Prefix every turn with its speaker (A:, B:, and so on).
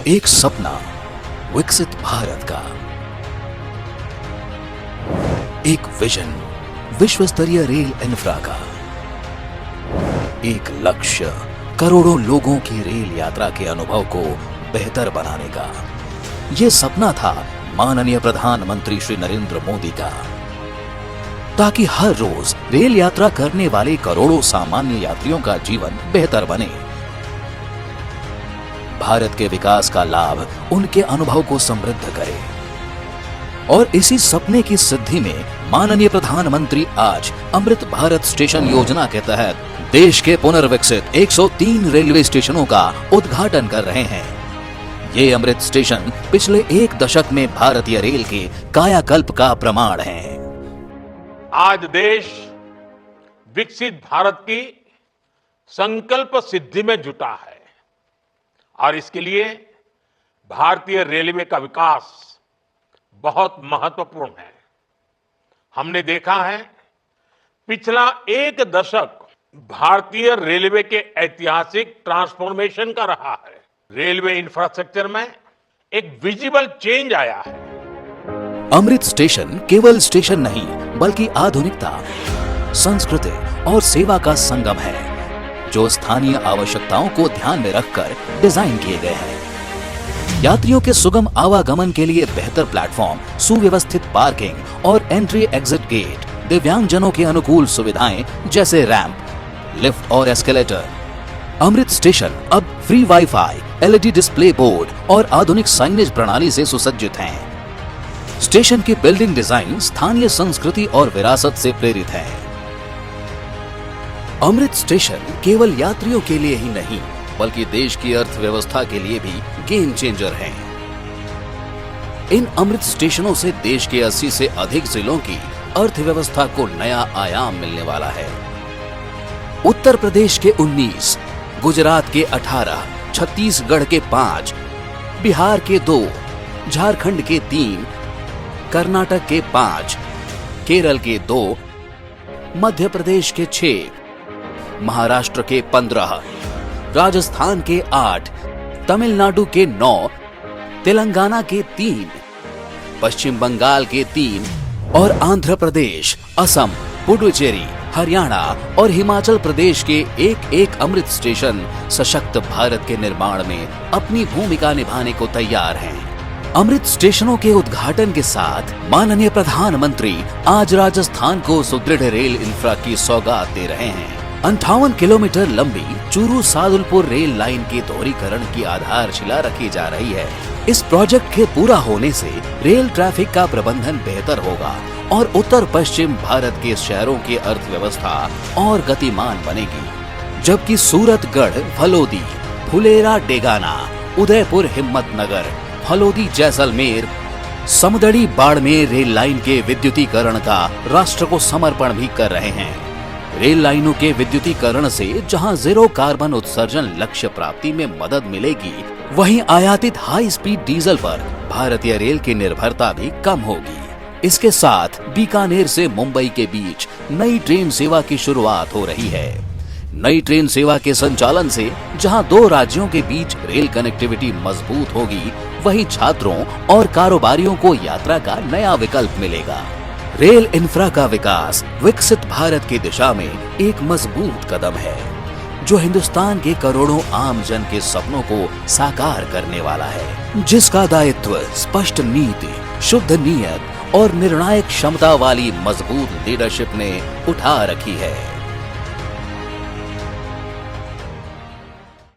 A: एक सपना विकसित भारत का, एक विजन विश्व स्तरीय रेल इंफ्रा का, एक लक्ष्य करोड़ों लोगों की रेल यात्रा के अनुभव को बेहतर बनाने का। ये सपना था माननीय प्रधानमंत्री श्री नरेंद्र मोदी का, ताकि हर रोज रेल यात्रा करने वाले करोड़ों सामान्य यात्रियों का जीवन बेहतर बने। भारत के विकास का लाभ उनके अनुभव को समृद्ध करे और इसी सपने की सिद्धि में माननीय प्रधानमंत्री आज अमृत भारत स्टेशन योजना के तहत देश के पुनर्विकसित 103 रेलवे स्टेशनों का उद्घाटन कर रहे हैं। ये अमृत स्टेशन पिछले एक दशक में भारतीय रेल के कायाकल्प का प्रमाण हैं।
B: आज देश विकसित भारत की संकल्प सिद्धि में जुटा है और इसके लिए भारतीय रेलवे का विकास बहुत महत्वपूर्ण है। हमने देखा है पिछला एक दशक भारतीय रेलवे के ऐतिहासिक ट्रांसफॉर्मेशन का रहा है। रेलवे इंफ्रास्ट्रक्चर में एक विजिबल चेंज आया है।
A: अमृत स्टेशन केवल स्टेशन नहीं बल्कि आधुनिकता, संस्कृति और सेवा का संगम है, जो स्थानीय आवश्यकताओं को ध्यान में रखकर डिजाइन किए गए हैं। यात्रियों के सुगम आवागमन के लिए बेहतर प्लेटफॉर्म, सुव्यवस्थित पार्किंग और एंट्री एग्जिट गेट, दिव्यांगजनों के अनुकूल सुविधाएं जैसे रैंप, लिफ्ट और एस्केलेटर। अमृत स्टेशन अब free wifi, LED display board और आधुनिक साइनेज प्रणाली से सुसज्जित हैं। स्टेशन की बिल्डिंग डिजाइन स्थानीय संस्कृति और विरासत से प्रेरित है। अमृत स्टेशन केवल यात्रियों के लिए ही नहीं बल्कि देश की अर्थव्यवस्था के लिए भी गेम चेंजर है। इन अमृत स्टेशनों से देश के 80 से अधिक जिलों की अर्थव्यवस्था को नया आयाम मिलने वाला है। उत्तर प्रदेश के 19, गुजरात के 18, छत्तीसगढ़ के 5, बिहार के 2, झारखंड के 3, कर्नाटक के 5, केरल के 2, मध्य प्रदेश के 6, महाराष्ट्र के 15, राजस्थान के 8, तमिलनाडु के 9, तेलंगाना के 3, पश्चिम बंगाल के 3 और आंध्र प्रदेश, असम, पुडुचेरी, हरियाणा और हिमाचल प्रदेश के एक अमृत स्टेशन सशक्त भारत के निर्माण में अपनी भूमिका निभाने को तैयार हैं। अमृत स्टेशनों के उद्घाटन के साथ माननीय प्रधानमंत्री आज राजस्थान को सुदृढ़ रेल इंफ्रा की सौगात दे रहे हैं। 58 किलोमीटर लंबी चूरू सादुलपुर रेल लाइन के दोहरीकरण की आधारशिला रखी जा रही है। इस प्रोजेक्ट के पूरा होने से रेल ट्रैफिक का प्रबंधन बेहतर होगा और उत्तर पश्चिम भारत के शहरों की अर्थव्यवस्था और गतिमान बनेगी, जबकि सूरतगढ़, फलोदी, फुलेरा, डेगाना, उदयपुर, हिम्मतनगर, फलोदी, जैसलमेर, समदड़ी, बाड़मेर रेल लाइन के विद्युतीकरण का राष्ट्र को समर्पण भी कर रहे हैं। रेल लाइनों के विद्युतीकरण से जहां जीरो कार्बन उत्सर्जन लक्ष्य प्राप्ति में मदद मिलेगी, वहीं आयातित हाई स्पीड डीजल पर भारतीय रेल की निर्भरता भी कम होगी। इसके साथ बीकानेर से मुंबई के बीच नई ट्रेन सेवा की शुरुआत हो रही है। नई ट्रेन सेवा के संचालन से जहां 2 राज्यों के बीच रेल कनेक्टिविटी मजबूत होगी, वहीं छात्रों और कारोबारियों को यात्रा का नया विकल्प मिलेगा। रेल इंफ्रा का विकास विकसित भारत की दिशा में एक मजबूत कदम है, जो हिंदुस्तान के करोड़ों आम जन के सपनों को साकार करने वाला है, जिसका दायित्व स्पष्ट नीति, शुद्ध नीयत और निर्णायक क्षमता वाली मजबूत लीडरशिप ने उठा रखी है।